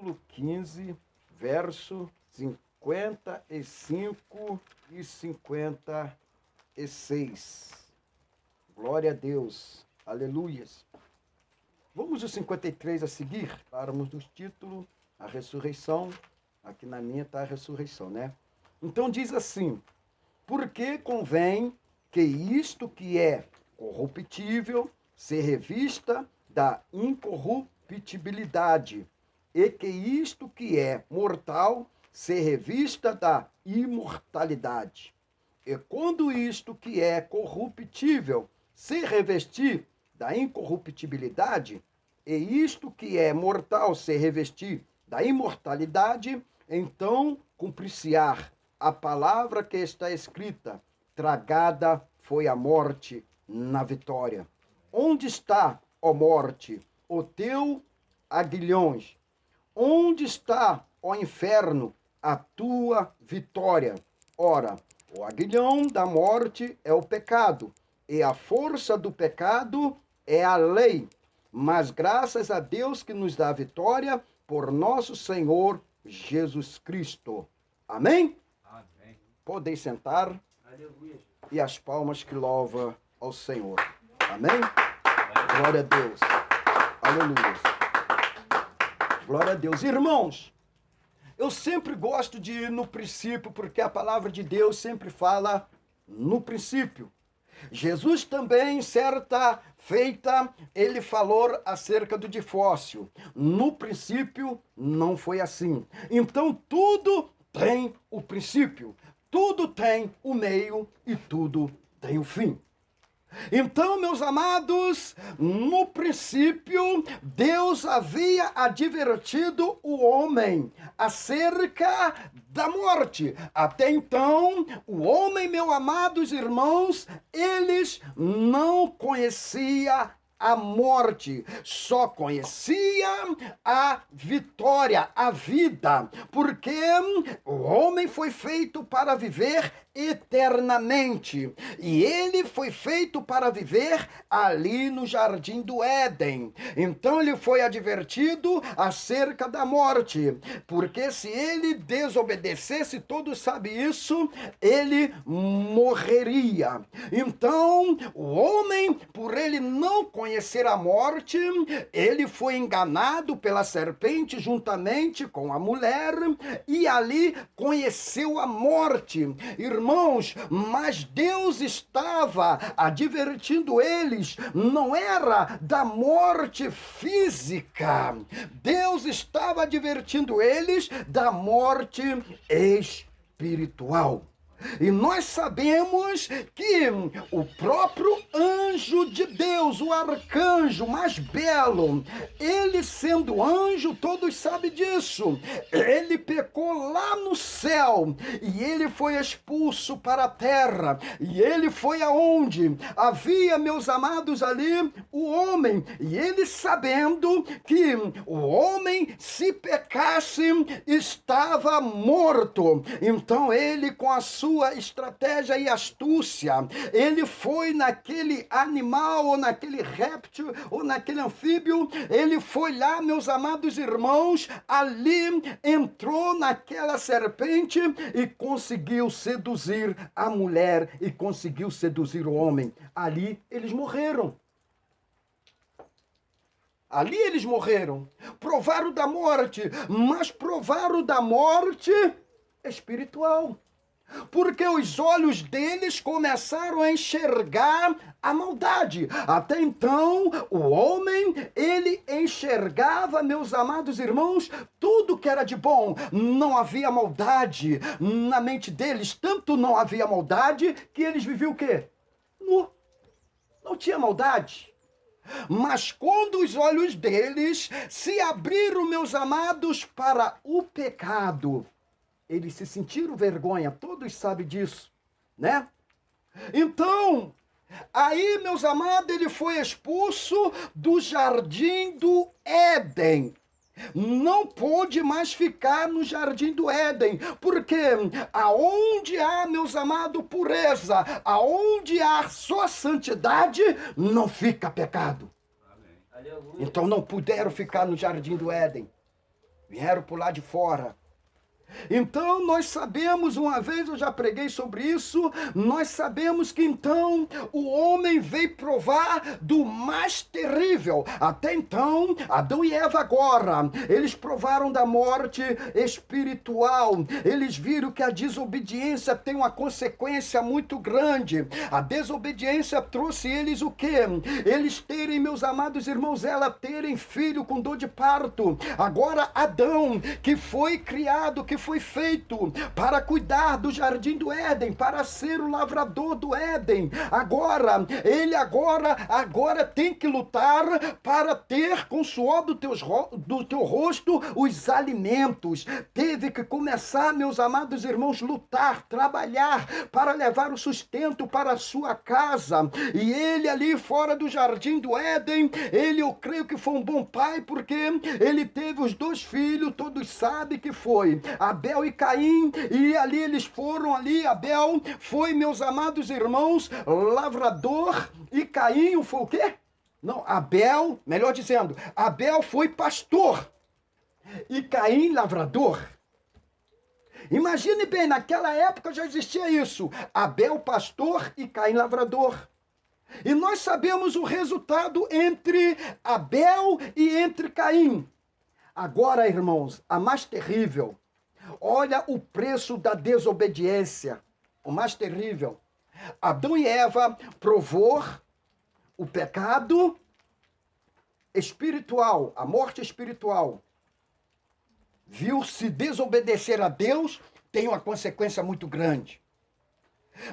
capítulo 15, verso 55 e 56. Glória a Deus. Aleluias. Vamos ao 53 a seguir. Paramos do título, a ressurreição. Aqui na minha está a ressurreição, né? Então diz assim: porque convém que isto que é corruptível se revista da incorruptibilidade, e que isto que é mortal se revista da imortalidade. E quando isto que é corruptível se revestir da incorruptibilidade, e isto que é mortal se revestir da imortalidade, então cumprir-se-á a palavra que está escrita: tragada foi a morte na vitória. Onde está, ó morte, o teu aguilhões? Onde está, ó inferno, a tua vitória? Ora, o aguilhão da morte é o pecado, e a força do pecado é a lei. Mas graças a Deus que nos dá a vitória por nosso Senhor Jesus Cristo. Amém? Amém. Podeis sentar. Aleluia. E as palmas que louva ao Senhor. Amém? Glória a Deus. Aleluia. Glória a Deus. Irmãos, eu sempre gosto de ir no princípio, porque a palavra de Deus sempre fala no princípio. Jesus também, certa feita, ele falou acerca do divórcio. No princípio, não foi assim. Então, tudo tem o princípio, tudo tem o meio e tudo tem o fim. Então, meus amados, no princípio, Deus havia advertido o homem acerca da morte. Até então, o homem, meus amados irmãos, eles não conhecia a morte, só conhecia a vitória, a vida, porque o homem foi feito para viver eternamente, e ele foi feito para viver ali no jardim do Éden. Então ele foi advertido acerca da morte, porque se ele desobedecesse, todos sabem isso, ele morreria. Então o homem, por ele não conhecer a morte, ele foi enganado pela serpente juntamente com a mulher, e ali conheceu a morte. Irmãos, mas Deus estava advertindo eles, não era da morte física, Deus estava advertindo eles da morte espiritual. E nós sabemos que o próprio anjo de Deus, o arcanjo mais belo, ele sendo anjo, todos sabem disso, ele pecou lá no céu e ele foi expulso para a terra. E ele foi aonde? Havia, meus amados, ali o homem, e ele sabendo que o homem, se pecasse, estava morto. Então ele, com a sua estratégia e astúcia, ele foi naquele animal, ou naquele réptil, ou naquele anfíbio, ele foi lá, meus amados irmãos, ali entrou naquela serpente e conseguiu seduzir a mulher e conseguiu seduzir o homem. Ali eles morreram. Ali eles morreram. Provaram da morte, mas provaram da morte espiritual. Porque os olhos deles começaram a enxergar a maldade. Até então, o homem, ele enxergava, meus amados irmãos, tudo que era de bom. Não havia maldade na mente deles. Tanto não havia maldade que eles viviam o quê? Nu. Não tinha maldade. Mas quando os olhos deles se abriram, meus amados, para o pecado, eles se sentiram vergonha, todos sabem disso, né? Então, aí, meus amados, ele foi expulso do jardim do Éden. Não pôde mais ficar no jardim do Éden, porque aonde há, meus amados, pureza, aonde há só santidade, não fica pecado. Amém. Então não puderam ficar no jardim do Éden. Vieram por lá de fora. Então nós sabemos, uma vez eu já preguei sobre isso, nós sabemos que então o homem veio provar do mais terrível. Até então, Adão e Eva agora, eles provaram da morte espiritual. Eles viram que a desobediência tem uma consequência muito grande. A desobediência trouxe eles o quê? Eles terem, meus amados irmãos, ela terem filho com dor de parto. Agora Adão, que foi criado, que foi feito para cuidar do jardim do Éden, para ser o lavrador do Éden. Agora, ele agora tem que lutar para ter com o suor do teu rosto os alimentos. Teve que começar, meus amados irmãos, lutar, trabalhar para levar o sustento para a sua casa. E ele ali fora do jardim do Éden, eu creio que foi um bom pai, porque ele teve os 2 filhos, todos sabem que foi Abel e Caim, e ali eles foram ali, Abel foi, meus amados irmãos, lavrador, e Caim foi o quê? Não, Abel, melhor dizendo, Abel foi pastor, e Caim lavrador. Imagine bem, naquela época já existia isso, Abel pastor e Caim lavrador. E nós sabemos o resultado entre Abel e entre Caim. Agora, irmãos, a mais terrível, olha o preço da desobediência, o mais terrível. Adão e Eva provou o pecado espiritual, a morte espiritual. Viu, se desobedecer a Deus, tem uma consequência muito grande.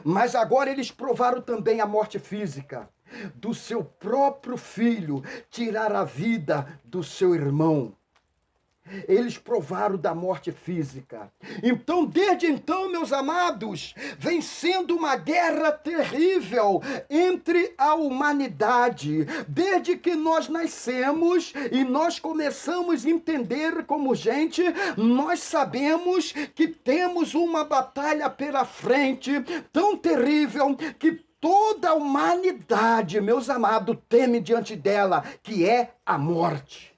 Mas agora eles provaram também a morte física do seu próprio filho, tirar a vida do seu irmão. Eles provaram da morte física. Então, desde então, meus amados, vem sendo uma guerra terrível entre a humanidade. Desde que nós nascemos e nós começamos a entender como gente, nós sabemos que temos uma batalha pela frente tão terrível que toda a humanidade, meus amados, teme diante dela, que é a morte.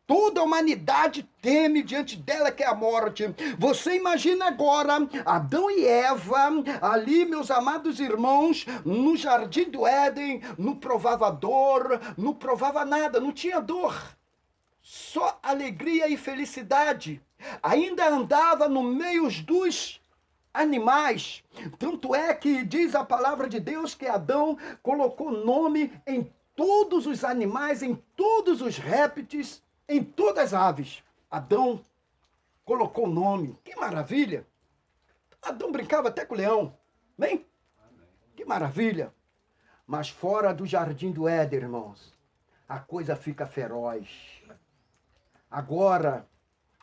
Toda a humanidade teme diante dela, que é a morte. Você imagina agora Adão e Eva ali, meus amados irmãos, no jardim do Éden, não provava dor, não provava nada, não tinha dor. Só alegria e felicidade. Ainda andava no meio dos animais. Tanto é que diz a palavra de Deus que Adão colocou nome em todos os animais, em todos os répteis, em todas as aves. Adão colocou nome. Que maravilha! Adão brincava até com o leão. Bem? Que maravilha! Mas fora do jardim do Éden, irmãos, a coisa fica feroz. Agora,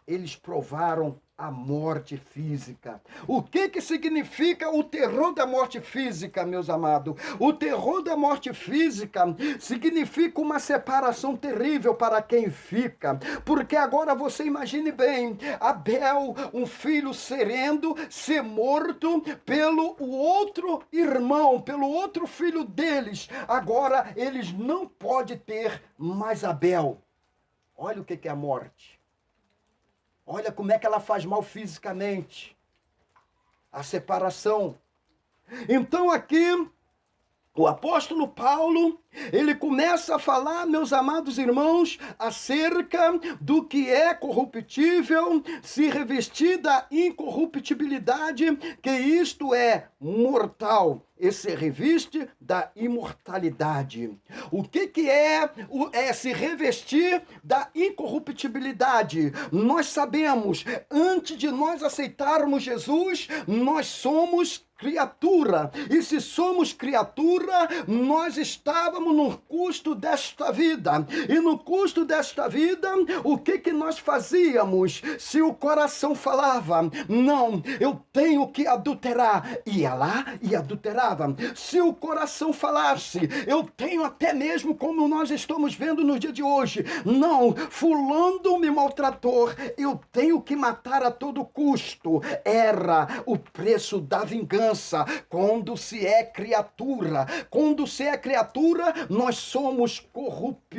eles provaram a morte física. O que significa o terror da morte física, meus amados? O terror da morte física significa uma separação terrível para quem fica. Porque agora você imagine bem, Abel, um filho sereno, ser morto pelo outro irmão, pelo outro filho deles. Agora eles não podem ter mais Abel. Olha o que é a morte. Olha como é que ela faz mal fisicamente. A separação. Então aqui, o apóstolo Paulo, ele começa a falar, meus amados irmãos, acerca do que é corruptível, se revestir da incorruptibilidade, que isto é mortal, e se reviste da imortalidade. O que é se revestir da incorruptibilidade? Nós sabemos, antes de nós aceitarmos Jesus, nós somos criatura. E se somos criatura, nós estávamos no custo desta vida. E no custo desta vida, o que nós fazíamos? Se o coração falava, não, eu tenho que adulterar, ia lá e adulterava. Se o coração falasse, eu tenho até mesmo, como nós estamos vendo no dia de hoje, não, fulano me maltratou, eu tenho que matar a todo custo. Era o preço da vingança. criança, quando se é criatura. Quando se é criatura, nós somos corruptos,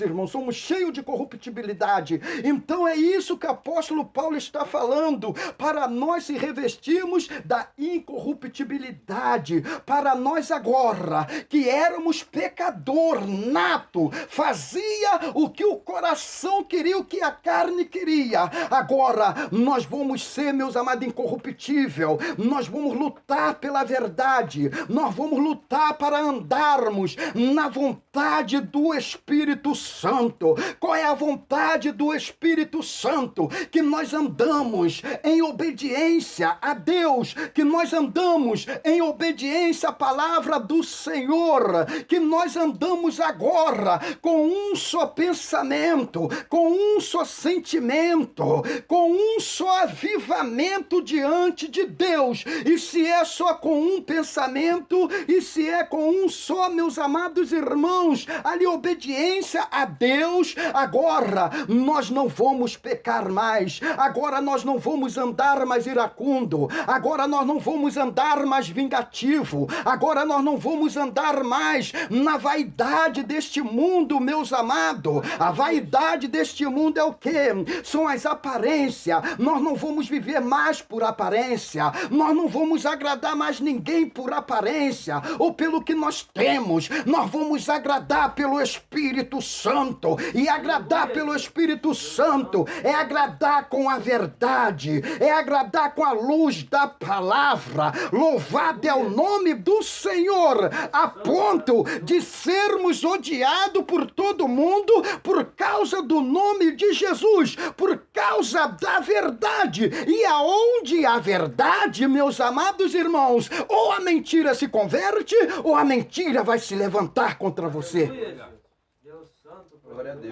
irmãos, somos cheios de corruptibilidade. Então é isso que o apóstolo Paulo está falando, para nós se revestirmos da incorruptibilidade, para nós agora, que éramos pecador nato, fazia o que o coração queria, o que a carne queria. Agora nós vamos ser, meus amados, incorruptível. Nós vamos lutar pela verdade. Nós vamos lutar para andarmos na vontade do Espírito Santo. Qual é a vontade do Espírito Santo? Que nós andamos em obediência a Deus, que nós andamos em obediência à palavra do Senhor, que nós andamos agora com um só pensamento, com um só sentimento, com um só avivamento diante de Deus. E se é só com um pensamento, e se é com um só, meus amados irmãos, ali obediência a Deus, agora nós não vamos pecar mais, agora nós não vamos andar mais iracundo, agora nós não vamos andar mais vingativo, agora nós não vamos andar mais na vaidade deste mundo, meus amados. A vaidade deste mundo é o quê? São as aparências. Nós não vamos viver mais por aparência, nós não vamos agradar mais ninguém por aparência ou pelo que nós temos. Nós vamos agradar pelo Espírito Santo, e agradar pelo Espírito Santo é agradar com a verdade, é agradar com a luz da palavra. Louvado é o nome do Senhor, a ponto de sermos odiados por todo mundo por causa do nome de Jesus, por causa da verdade. E aonde há verdade, meus amados irmãos, ou a mentira se converte, ou a mentira vai se levantar contra você.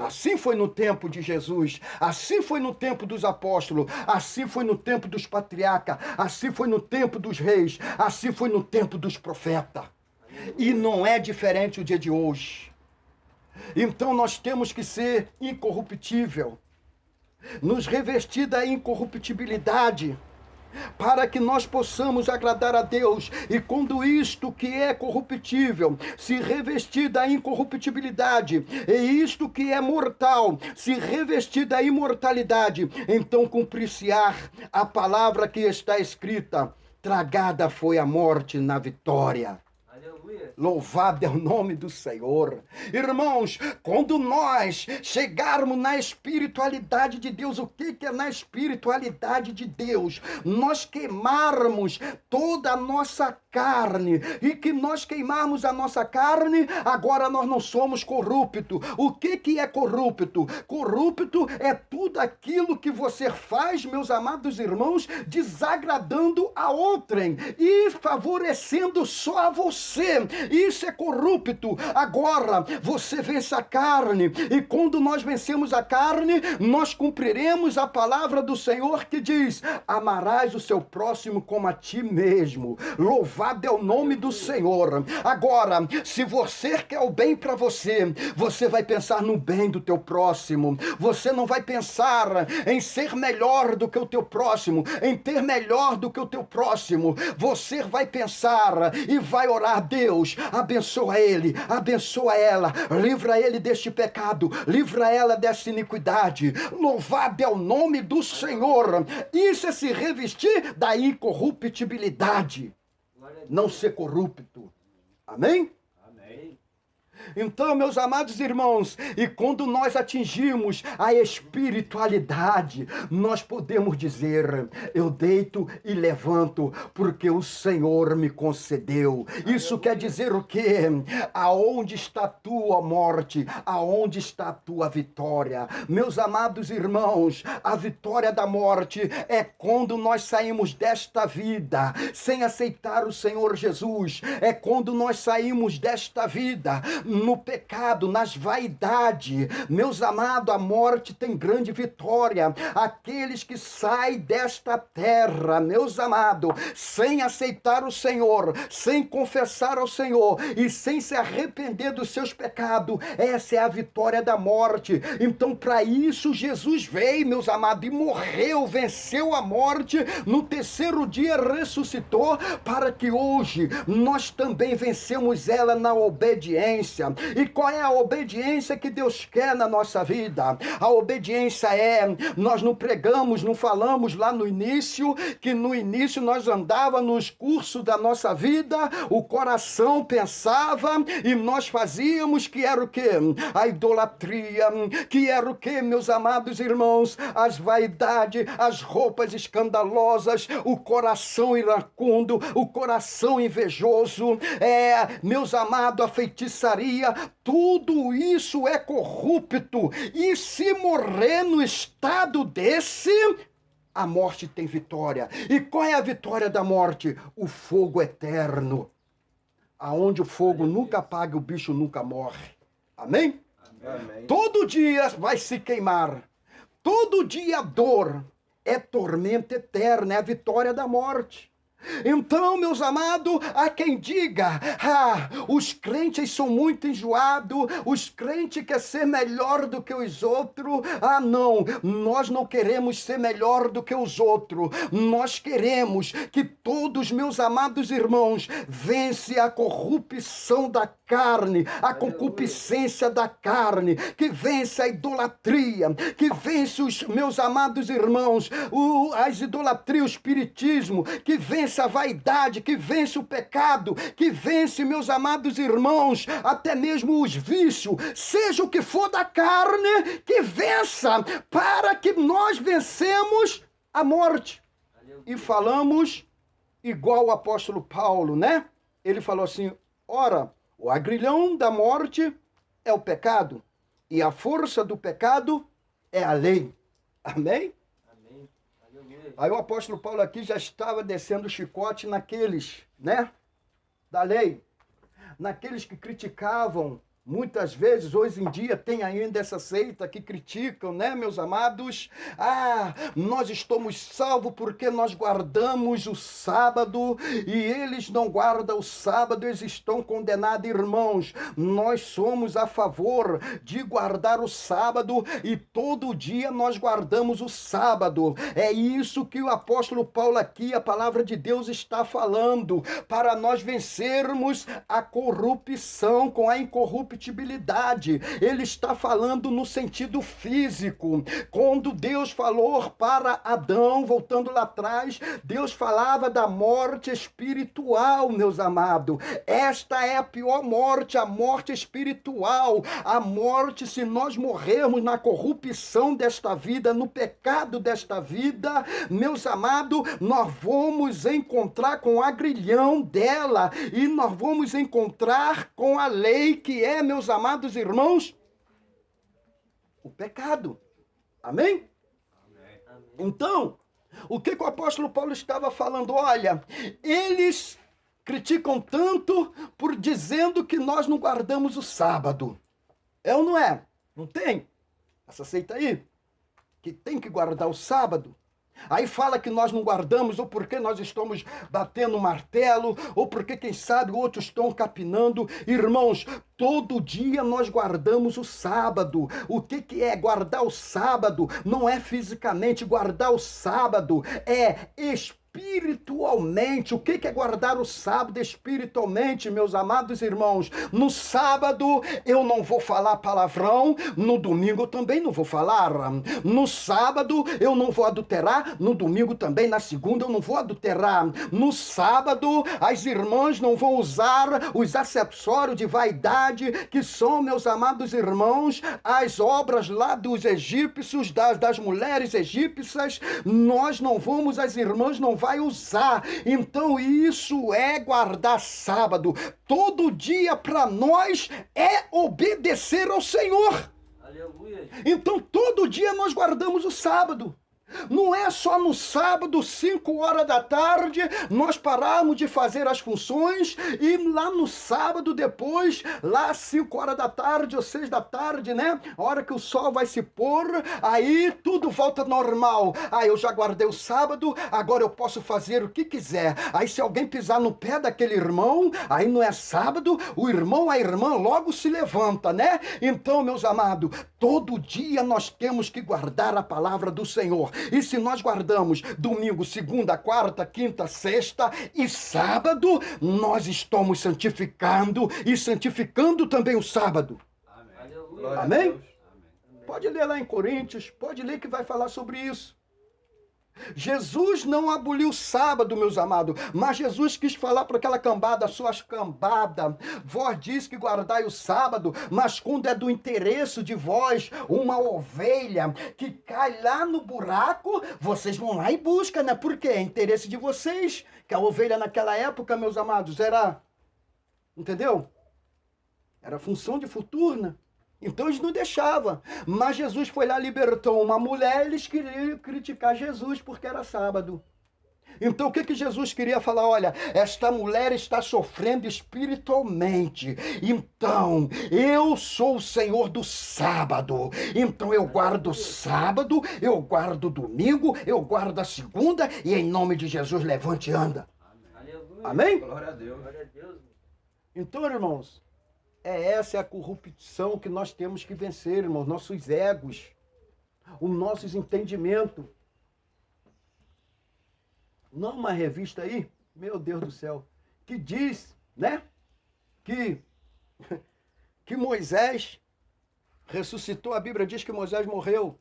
Assim foi no tempo de Jesus, assim foi no tempo dos apóstolos, assim foi no tempo dos patriarcas, assim foi no tempo dos reis, assim foi no tempo dos profetas. E não é diferente o dia de hoje. Então nós temos que ser incorruptível, nos revestir da incorruptibilidade, para que nós possamos agradar a Deus. E quando isto que é corruptível se revestir da incorruptibilidade, e isto que é mortal se revestir da imortalidade, então cumprir-se-á a palavra que está escrita: tragada foi a morte na vitória. Louvado é o nome do Senhor. Irmãos, quando nós chegarmos na espiritualidade de Deus, o que é na espiritualidade de Deus? Nós queimarmos toda a nossa carne, e que nós queimarmos a nossa carne, agora nós não somos corrupto. O que é corrupto? Corrupto é tudo aquilo que você faz, meus amados irmãos, desagradando a outrem e favorecendo só a você. Isso é corrupto. Agora você vence a carne, e quando nós vencemos a carne, nós cumpriremos a palavra do Senhor que diz: amarás o seu próximo como a ti mesmo. Louvado é o nome do Senhor. Agora, se você quer o bem para você, você vai pensar no bem do teu próximo. Você não vai pensar em ser melhor do que o teu próximo, em ter melhor do que o teu próximo. Você vai pensar e vai orar: Deus, abençoa ele, abençoa ela, livra ele deste pecado, livra ela dessa iniquidade. Louvado é o nome do Senhor. Isso é se revestir da incorruptibilidade, não ser corrupto. Amém? Então, meus amados irmãos, e quando nós atingimos a espiritualidade, nós podemos dizer: eu deito e levanto, porque o Senhor me concedeu. Isso quer dizer o quê? Aonde está a tua morte? Aonde está a tua vitória? Meus amados irmãos, a vitória da morte é quando nós saímos desta vida sem aceitar o Senhor Jesus. É quando nós saímos desta vida, no pecado, nas vaidades. Meus amados, a morte tem grande vitória. Aqueles que saem desta terra, meus amados, sem aceitar o Senhor, sem confessar ao Senhor e sem se arrepender dos seus pecados, essa é a vitória da morte. Então, para isso, Jesus veio, meus amados, e morreu, venceu a morte, no terceiro dia ressuscitou, para que hoje nós também vencemos ela na obediência. E qual é a obediência que Deus quer na nossa vida? A obediência é, nós não pregamos, não falamos lá no início, que no início nós andávamos nos cursos da nossa vida, o coração pensava e nós fazíamos, que era o quê? A idolatria, que era o quê, meus amados irmãos? As vaidades, as roupas escandalosas, o coração iracundo, o coração invejoso, meus amados, a feitiçaria, tudo isso é corrupto, e se morrer no estado desse, a morte tem vitória. E qual é a vitória da morte? O fogo eterno, aonde o fogo nunca apaga, o bicho nunca morre. Amém? Amém. Todo dia vai se queimar, todo dia a dor, é tormento eterno, é a vitória da morte. Então, meus amados, há quem diga, os crentes são muito enjoados, os crentes querem ser melhor do que os outros. Não, nós não queremos ser melhor do que os outros. Nós queremos que todos, meus amados irmãos, vence a corrupção da carne, a concupiscência da carne, que vence a idolatria, que vence os meus amados irmãos, as idolatrias, o espiritismo, que vence a vaidade, que vence o pecado, que vence, meus amados irmãos, até mesmo os vícios, seja o que for da carne, que vença, para que nós vencemos a morte. E falamos igual o apóstolo Paulo, né? Ele falou assim, ora, o agrilhão da morte é o pecado, e a força do pecado é a lei. Amém? Aí o apóstolo Paulo aqui já estava descendo o chicote naqueles, né, da lei, naqueles que criticavam, muitas vezes, hoje em dia, tem ainda essa seita que criticam, né, meus amados? Nós estamos salvos porque nós guardamos o sábado e eles não guardam o sábado, eles estão condenados. Irmãos, nós somos a favor de guardar o sábado e todo dia nós guardamos o sábado. É isso que o apóstolo Paulo aqui, a palavra de Deus está falando, para nós vencermos a corrupção com a incorruptibilidade. Ele está falando no sentido físico. Quando Deus falou para Adão, voltando lá atrás, Deus falava da morte espiritual, meus amados. Esta é a pior morte, a morte espiritual. A morte, se nós morrermos na corrupção desta vida, no pecado desta vida, meus amados, nós vamos encontrar com o agrilhão dela e nós vamos encontrar com a lei, que é, meus amados irmãos, o pecado. Amém? Amém. Então, o que o apóstolo Paulo estava falando? Olha, eles criticam tanto por dizendo que nós não guardamos o sábado. É ou não é? Não tem? Essa seita aí, que tem que guardar o sábado. Aí fala que nós não guardamos, ou porque nós estamos batendo martelo, ou porque, quem sabe, outros estão capinando. Irmãos, todo dia nós guardamos o sábado. O que é guardar o sábado? Não é fisicamente. Guardar o sábado é espiritualmente. O que é guardar o sábado espiritualmente, meus amados irmãos? No sábado eu não vou falar palavrão, no domingo eu também não vou falar. No sábado eu não vou adulterar, no domingo também, na segunda eu não vou adulterar. No sábado as irmãs não vão usar os acessórios de vaidade, que são, meus amados irmãos, as obras lá dos egípcios, das mulheres egípcias. Nós não vamos, as irmãs não vai usar. Então isso é guardar sábado. Todo dia para nós é obedecer ao Senhor. Aleluia. Então todo dia nós guardamos o sábado. Não é só no sábado, 5 horas da tarde, nós pararmos de fazer as funções e lá no sábado depois, lá 5 horas da tarde ou 6 da tarde, né? A hora que o sol vai se pôr, aí tudo volta normal. Aí eu já guardei o sábado, agora eu posso fazer o que quiser. Aí se alguém pisar no pé daquele irmão, aí não é sábado, o irmão, a irmã logo se levanta, né? Então, meus amados, todo dia nós temos que guardar a palavra do Senhor. E se nós guardamos domingo, segunda, quarta, quinta, sexta e sábado, nós estamos santificando e santificando também o sábado. Amém? Amém? Pode ler lá em Coríntios, pode ler que vai falar sobre isso. Jesus não aboliu o sábado, meus amados, mas Jesus quis falar para aquela cambada, suas cambadas, vós diz que guardai o sábado, mas quando é do interesse de vós, uma ovelha que cai lá no buraco, vocês vão lá e buscam, né? Porque é interesse de vocês, que a ovelha naquela época, meus amados, era, entendeu? Era função de futurna. Então eles não deixavam. Mas Jesus foi lá, libertou uma mulher, eles queriam criticar Jesus porque era sábado. Então o que Jesus queria falar? Olha, esta mulher está sofrendo espiritualmente. Então, eu sou o Senhor do sábado. Então eu guardo o sábado, eu guardo o domingo, eu guardo a segunda e em nome de Jesus levante e anda. Amém? Glória a Deus. Então, irmãos, essa é a corrupção que nós temos que vencer, irmãos, nossos egos, os nossos entendimentos. Não uma revista aí, meu Deus do céu, que diz, né, que Moisés ressuscitou, a Bíblia diz que Moisés morreu.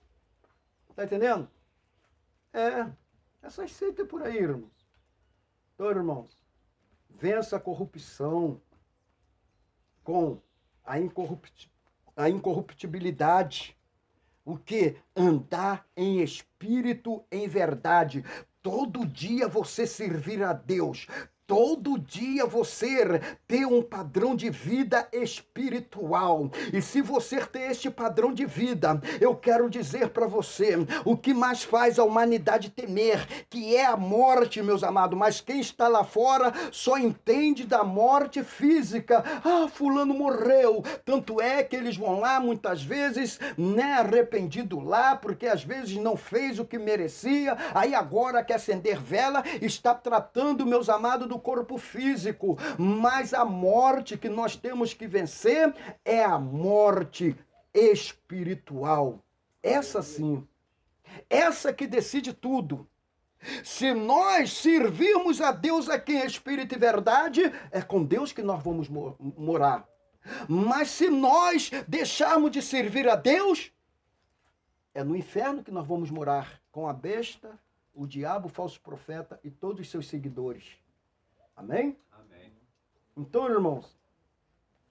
Tá entendendo? Essas seitas por aí, irmãos. Então, irmãos, vença a corrupção com a incorruptibilidade. O que? Andar em espírito, em verdade. Todo dia você servir a Deus. Todo dia você ter um padrão de vida espiritual. E se você ter este padrão de vida, eu quero dizer para você, o que mais faz a humanidade temer, que é a morte, meus amados. Mas quem está lá fora só entende da morte física. Ah, fulano morreu. Tanto é que eles vão lá, muitas vezes, né, arrependido lá, porque às vezes não fez o que merecia. Aí agora quer acender vela, está tratando, meus amados, do corpo físico, mas a morte que nós temos que vencer é a morte espiritual. Essa sim, essa que decide tudo. Se nós servirmos a Deus aqui em espírito e verdade, é com Deus que nós vamos morar. Mas se nós deixarmos de servir a Deus, é no inferno que nós vamos morar, com a besta, o diabo, o falso profeta e todos os seus seguidores. Amém? Amém. Então, irmãos,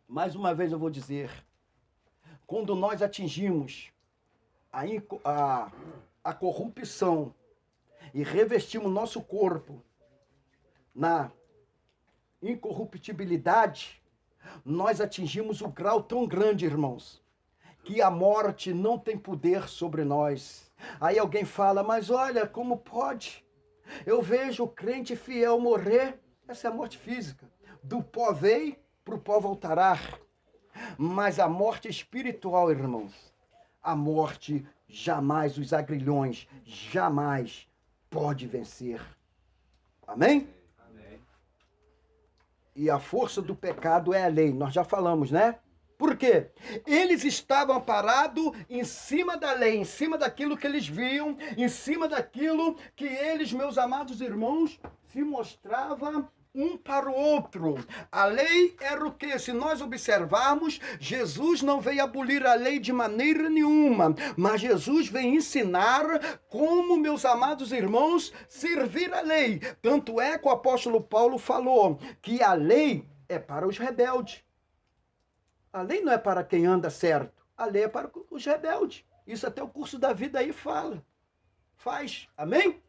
mais uma vez eu vou dizer, quando nós atingimos a corrupção e revestimos nosso corpo na incorruptibilidade, nós atingimos um grau tão grande, irmãos, que a morte não tem poder sobre nós. Aí alguém fala, mas olha, como pode? Eu vejo o crente fiel morrer. Essa é a morte física. Do pó veio, para o pó voltará. Mas a morte espiritual, irmãos, a morte jamais, os agrilhões, jamais pode vencer. Amém? Amém. E a força do pecado é a lei. Nós já falamos, né? Por quê? Eles estavam parados em cima da lei, em cima daquilo que eles viam, em cima daquilo que eles, meus amados irmãos, se mostravam um para o outro. A lei era o quê? Se nós observarmos, Jesus não veio abolir a lei de maneira nenhuma, mas Jesus veio ensinar como, meus amados irmãos, servir a lei. Tanto é que o apóstolo Paulo falou que a lei é para os rebeldes. A lei não é para quem anda certo, a lei é para os rebeldes. Isso até o curso da vida aí faz. Amém?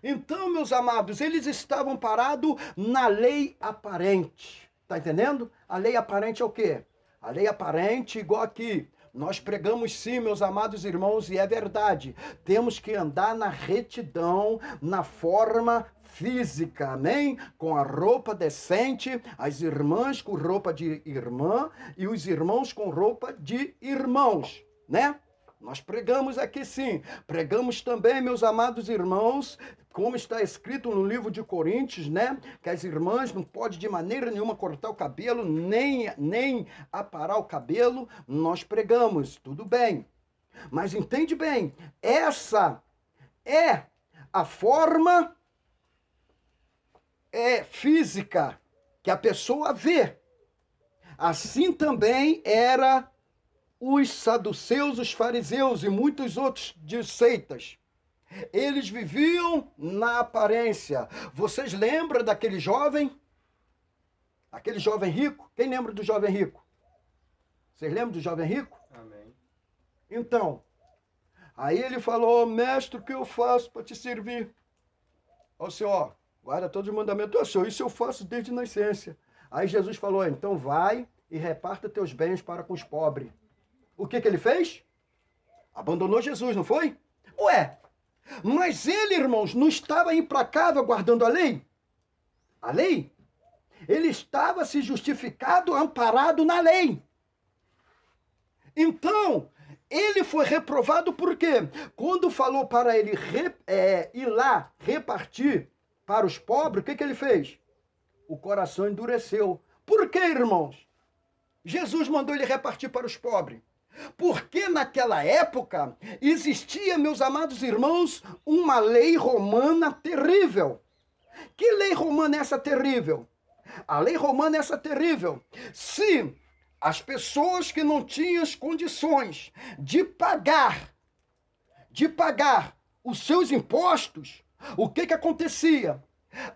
Então, meus amados, eles estavam parados na lei aparente. Tá entendendo? A lei aparente é o quê? A lei aparente, igual aqui, Nós pregamos sim, meus amados irmãos, e é verdade. Temos que andar na retidão, na forma física, amém? Com a roupa decente, as irmãs com roupa de irmã e os irmãos com roupa de irmãos, né? Nós pregamos aqui sim. Pregamos também, meus amados irmãos, como está escrito no livro de Coríntios, né? Que as irmãs não podem de maneira nenhuma cortar o cabelo, nem aparar o cabelo. Nós pregamos, tudo bem. Mas entende bem, essa é a forma física que a pessoa vê. Assim também era os saduceus, os fariseus e muitos outros de seitas. Eles viviam na aparência. Vocês lembram daquele jovem? Aquele jovem rico? Quem lembra do jovem rico? Vocês lembram do jovem rico? Amém. Então, aí ele falou, mestre, o que eu faço para te servir? Ó Senhor, guarda todos os mandamentos. Ó Senhor, isso eu faço desde nascença. Aí Jesus falou, então vai e reparta teus bens para com os pobres. O que ele fez? Abandonou Jesus, não foi? Ué, mas ele, irmãos, não estava implacável guardando a lei? A lei? Ele estava se justificado, amparado na lei. Então, ele foi reprovado por quê? Quando falou para ele ir lá repartir para os pobres, o que ele fez? O coração endureceu. Por quê, irmãos? Jesus mandou ele repartir para os pobres. Porque naquela época existia, meus amados irmãos, uma lei romana terrível. Que lei romana é essa terrível? A lei romana é essa terrível. Se as pessoas que não tinham as condições de pagar os seus impostos, o que acontecia?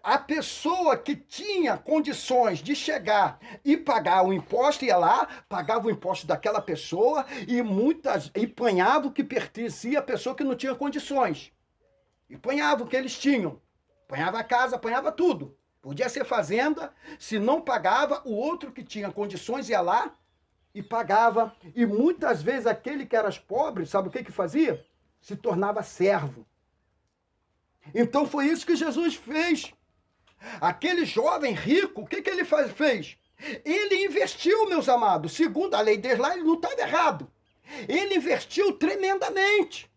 A pessoa que tinha condições de chegar e pagar o imposto, ia lá, pagava o imposto daquela pessoa e apanhava o que pertencia à pessoa que não tinha condições. E apanhava o que eles tinham. Apanhava a casa, apanhava tudo. Podia ser fazenda, se não pagava, o outro que tinha condições ia lá e pagava. E muitas vezes aquele que era pobre, sabe o que fazia? Se tornava servo. Então foi isso que Jesus fez. Aquele jovem rico, o que ele fez? Ele investiu, meus amados, segundo a lei dele lá, ele não estava errado. Ele investiu tremendamente.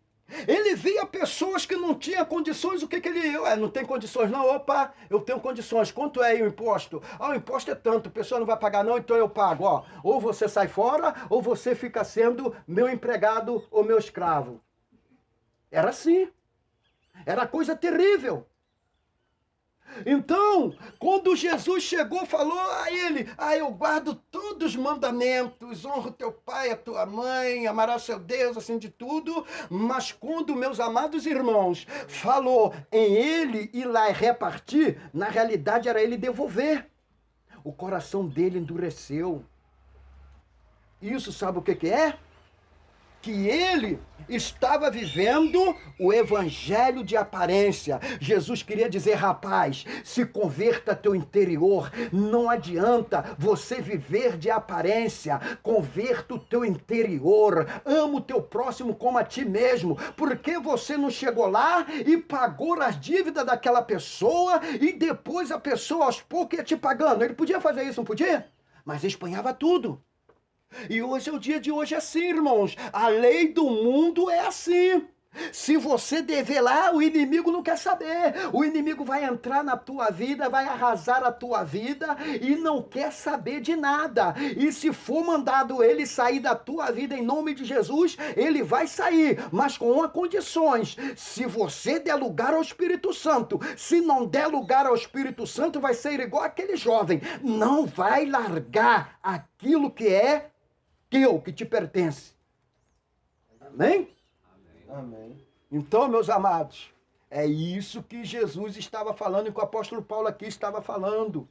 Ele via pessoas que não tinham condições, o que ele... não tem condições não, opa, eu tenho condições, quanto é aí o imposto? O imposto é tanto, a pessoa não vai pagar não, então eu pago, ou você sai fora, ou você fica sendo meu empregado ou meu escravo. Era assim. Era coisa terrível. Então, quando Jesus chegou, falou a ele, eu guardo todos os mandamentos, honra o teu pai, a tua mãe, amarás seu Deus, assim de tudo, mas quando, meus amados irmãos, falou em ele ir lá e repartir, na realidade era ele devolver. O coração dele endureceu. Isso sabe o que é? Que ele estava vivendo o evangelho de aparência. Jesus queria dizer, rapaz, se converta teu interior. Não adianta você viver de aparência. Converta o teu interior. Ama o teu próximo como a ti mesmo. Porque você não chegou lá e pagou as dívidas daquela pessoa e depois a pessoa aos poucos ia te pagando. Ele podia fazer isso, não podia? Mas espanhava tudo. E hoje é o dia de hoje assim, irmãos. A lei do mundo é assim. Se você dever lá, o inimigo não quer saber. O inimigo vai entrar na tua vida, vai arrasar a tua vida e não quer saber de nada. E se for mandado ele sair da tua vida em nome de Jesus, ele vai sair, mas com uma condições. Se você der lugar ao Espírito Santo, se não der lugar ao Espírito Santo, vai ser igual aquele jovem. Não vai largar aquilo que é teu, que te pertence. Amém? Amém. Então, meus amados, é isso que Jesus estava falando e que o apóstolo Paulo aqui estava falando.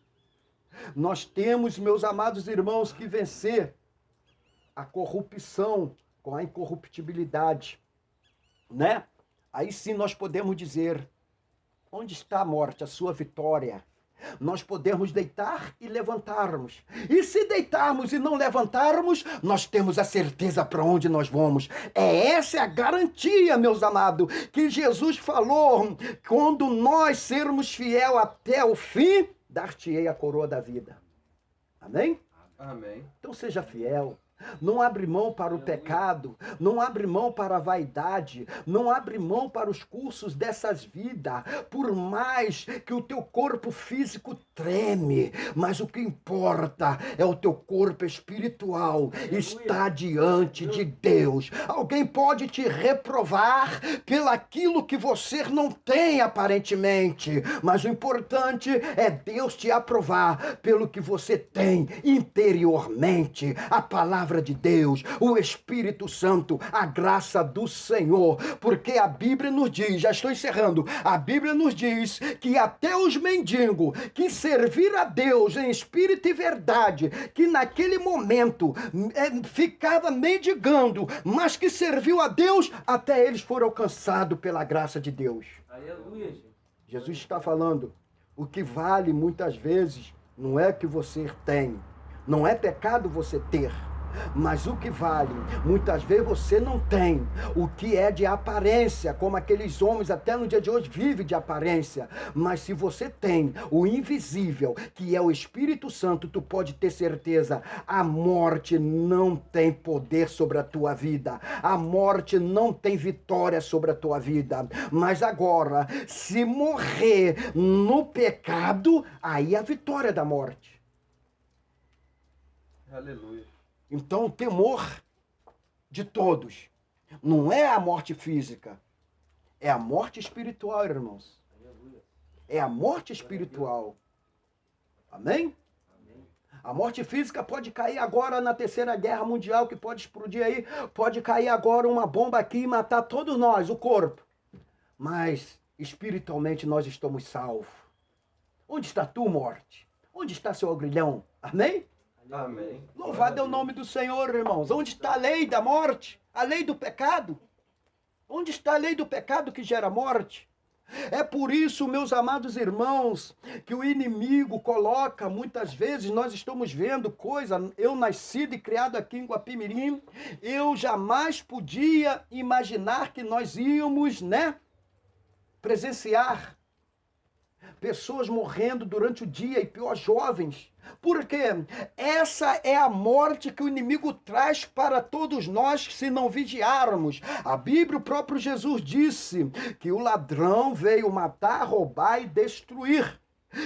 Nós temos, meus amados irmãos, que vencer a corrupção com a incorruptibilidade, né? Aí sim nós podemos dizer, onde está a morte, a sua vitória? Nós podemos deitar e levantarmos. E se deitarmos e não levantarmos, nós temos a certeza para onde nós vamos. Essa é a garantia, meus amados, que Jesus falou: quando nós sermos fiel até o fim, dar-te-ei a coroa da vida. Amém? Amém. Então seja fiel. Não abre mão para o pecado, não abre mão para a vaidade, não abre mão para os cursos dessas vidas, por mais que o teu corpo físico treme, mas o que importa é o teu corpo espiritual está diante de Deus. Alguém pode te reprovar pelaquilo que você não tem aparentemente, mas o importante é Deus te aprovar pelo que você tem interiormente. A palavra de Deus, o Espírito Santo, a graça do Senhor, porque a Bíblia nos diz, já estou encerrando, a Bíblia nos diz que até os mendigos que servir a Deus em espírito e verdade, que naquele momento ficava mendigando, mas que serviu a Deus, até eles foram alcançados pela graça de Deus. Aleluia, gente. Jesus está falando, o que vale muitas vezes não é que você tem, não é pecado você ter, mas o que vale, muitas vezes você não tem, o que é de aparência, como aqueles homens até no dia de hoje vivem de aparência, mas se você tem o invisível, que é o Espírito Santo, tu pode ter certeza, a morte não tem poder sobre a tua vida, a morte não tem vitória sobre a tua vida, mas agora, se morrer no pecado, aí é a vitória da morte. Aleluia. Então, o temor de todos não é a morte física, é a morte espiritual, irmãos. É a morte espiritual. Amém? A morte física pode cair agora na Terceira Guerra Mundial, que pode explodir aí, pode cair agora uma bomba aqui e matar todos nós, o corpo. Mas, espiritualmente, nós estamos salvos. Onde está tu, morte? Onde está seu agrilhão? Amém? Amém. Louvado é o nome do Senhor, irmãos. Onde está a lei da morte? A lei do pecado? Onde está a lei do pecado que gera morte? É por isso, meus amados irmãos, que o inimigo coloca, muitas vezes, nós estamos vendo coisa, eu nascido e criado aqui em Guapimirim, eu jamais podia imaginar que nós íamos, presenciar pessoas morrendo durante o dia e pior, jovens. Por quê? Essa é a morte que o inimigo traz para todos nós se não vigiarmos. A Bíblia, o próprio Jesus disse que o ladrão veio matar, roubar e destruir.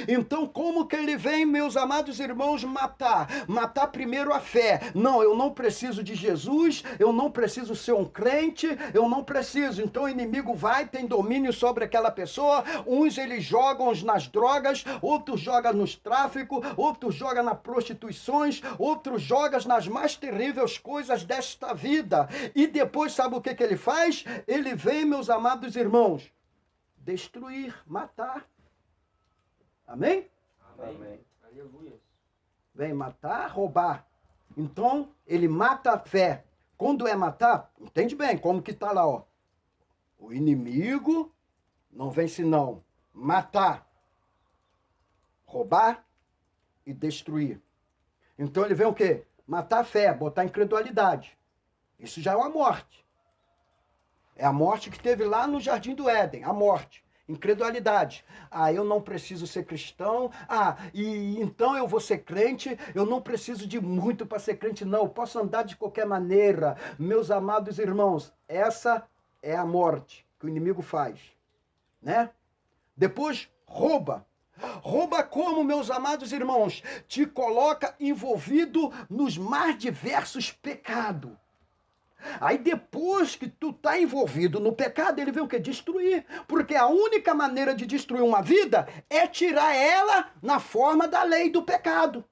Então, como que ele vem, meus amados irmãos, matar? Matar primeiro a fé. Não, eu não preciso de Jesus, eu não preciso ser um crente, eu não preciso. Então, o inimigo vai, tem domínio sobre aquela pessoa. Uns eles jogam nas drogas, outros jogam nos tráficos, outros jogam nas prostituições, outros jogam nas mais terríveis coisas desta vida. E depois, sabe o que ele faz? Ele vem, meus amados irmãos, destruir, matar. Amém? Amém. Aleluia. Vem matar, roubar. Então, ele mata a fé. Quando é matar, entende bem como que está lá, ó. O inimigo não vence não. Matar, roubar e destruir. Então ele vem o quê? Matar a fé, botar incredulidade. Isso já é uma morte. É a morte que teve lá no Jardim do Éden, a morte. Incredulidade. Eu não preciso ser cristão. E então eu vou ser crente. Eu não preciso de muito para ser crente, não. Eu posso andar de qualquer maneira. Meus amados irmãos, essa é a morte que o inimigo faz. Depois, rouba. Rouba como, meus amados irmãos? Te coloca envolvido nos mais diversos pecados. Aí depois que tu tá envolvido no pecado, ele vem o quê? Destruir. Porque a única maneira de destruir uma vida é tirar ela na forma da lei do pecado.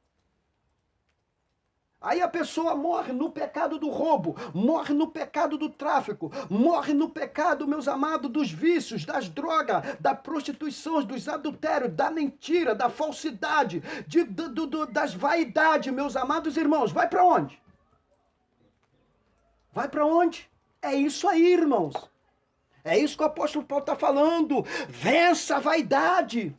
Aí a pessoa morre no pecado do roubo, morre no pecado do tráfico, morre no pecado, meus amados, dos vícios, das drogas, da prostituição, dos adultérios, da mentira, da falsidade, das vaidades, meus amados irmãos. Vai para onde? Vai para onde? É isso aí, irmãos. É isso que o apóstolo Paulo está falando. Vença a vaidade.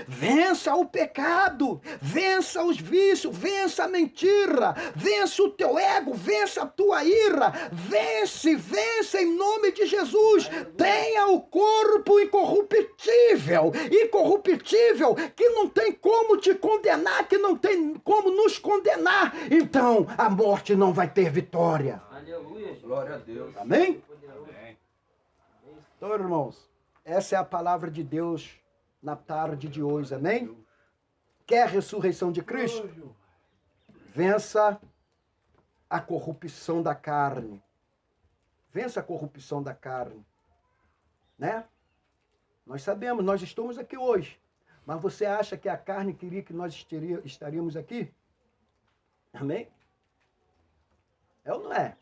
Vença o pecado, vença os vícios, vença a mentira, vença o teu ego, vença a tua ira, vence em nome de Jesus. Tenha o corpo incorruptível, que não tem como te condenar, que não tem como nos condenar. Então a morte não vai ter vitória. Aleluia. Glória a Deus. Amém? Amém. Então, irmãos, essa é a palavra de Deus na tarde de hoje, amém? Quer a ressurreição de Cristo? Vença a corrupção da carne. Vença a corrupção da carne. Né? Nós sabemos, nós estamos aqui hoje. Mas você acha que a carne queria que nós estaríamos aqui? Amém? É ou não é?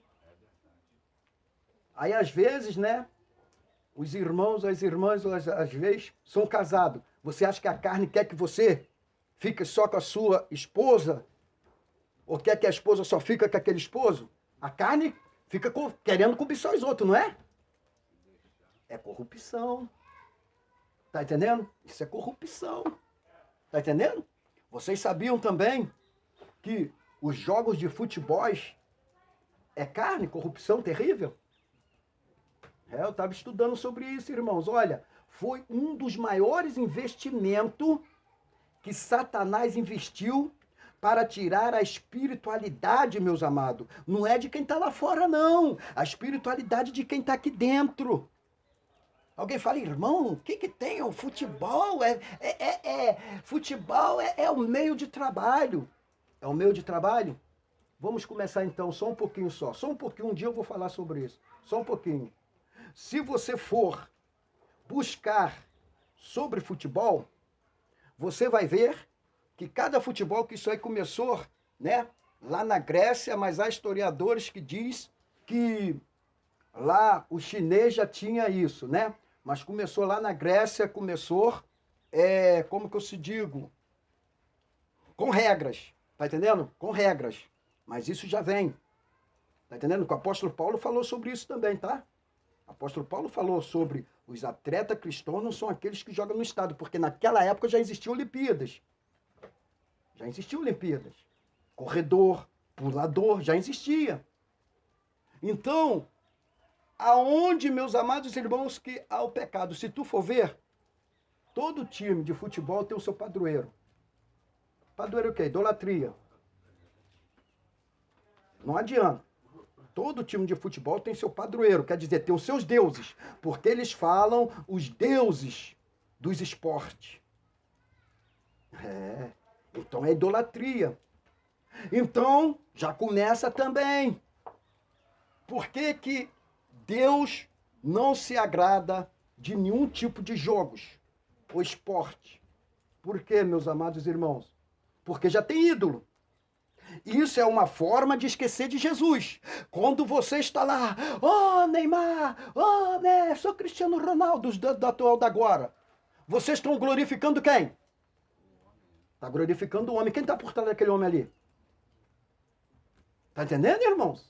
Aí às vezes, né? Os irmãos, as irmãs, às vezes, são casados. Você acha que a carne quer que você fique só com a sua esposa? Ou quer que a esposa só fique com aquele esposo? A carne fica querendo cobiçar os outros, não é? É corrupção. Tá entendendo? Isso é corrupção. Tá entendendo? Vocês sabiam também que os jogos de futebol é carne, corrupção terrível? Eu estava estudando sobre isso, irmãos. Olha, foi um dos maiores investimentos que Satanás investiu para tirar a espiritualidade, meus amados. Não é de quem está lá fora, não. A espiritualidade de quem está aqui dentro. Alguém fala, irmão, o que tem? O futebol futebol é o meio de trabalho. É o meio de trabalho? Vamos começar então, só um pouquinho só. Só um pouquinho, um dia eu vou falar sobre isso. Só um pouquinho. Se você for buscar sobre futebol, você vai ver que cada futebol, que isso aí começou, né, lá na Grécia, mas há historiadores que diz que lá o chinês já tinha isso, né? Mas começou lá na Grécia, como que eu se digo? Com regras, tá entendendo? Com regras. Mas isso já vem. Tá entendendo? Que o apóstolo Paulo falou sobre isso também, tá? O apóstolo Paulo falou sobre os atletas cristãos não são aqueles que jogam no estado, porque naquela época já existiam Olimpíadas. Já existiam Olimpíadas. Corredor, pulador, já existia. Então, aonde, meus amados irmãos, que há o pecado? Se tu for ver, todo time de futebol tem o seu padroeiro. Padroeiro é o quê? Idolatria. Não adianta. Todo time de futebol tem seu padroeiro, quer dizer, tem os seus deuses, porque eles falam os deuses dos esportes. Então é idolatria. Então, já começa também. Por que Deus não se agrada de nenhum tipo de jogos ou esporte? Por quê, meus amados irmãos? Porque já tem ídolo. Isso é uma forma de esquecer de Jesus. Quando você está lá, Neymar, Messi, sou Cristiano Ronaldo, da atual da agora. Vocês estão glorificando quem? Está glorificando o homem. Quem está por trás daquele homem ali? Está entendendo, irmãos?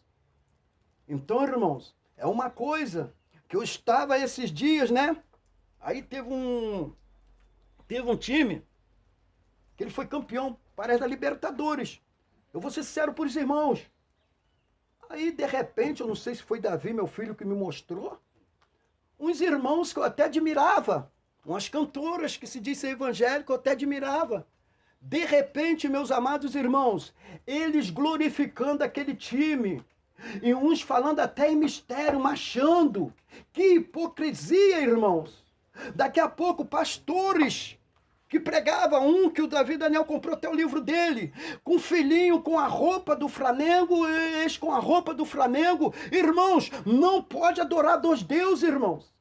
Então, irmãos, é uma coisa que eu estava esses dias, né? Aí teve um time que ele foi campeão, parece da Libertadores. Eu vou ser sincero por os irmãos. Aí, de repente, eu não sei se foi Davi, meu filho, que me mostrou, uns irmãos que eu até admirava, umas cantoras que se diz ser evangélico, eu até admirava. De repente, meus amados irmãos, eles glorificando aquele time, e uns falando até em mistério, machando. Que hipocrisia, irmãos. Daqui a pouco, pastores que pregava que o Davi Daniel comprou até o livro dele, com o filhinho com a roupa do Flamengo, com a roupa do Flamengo. Irmãos, não pode adorar dois deuses, irmãos.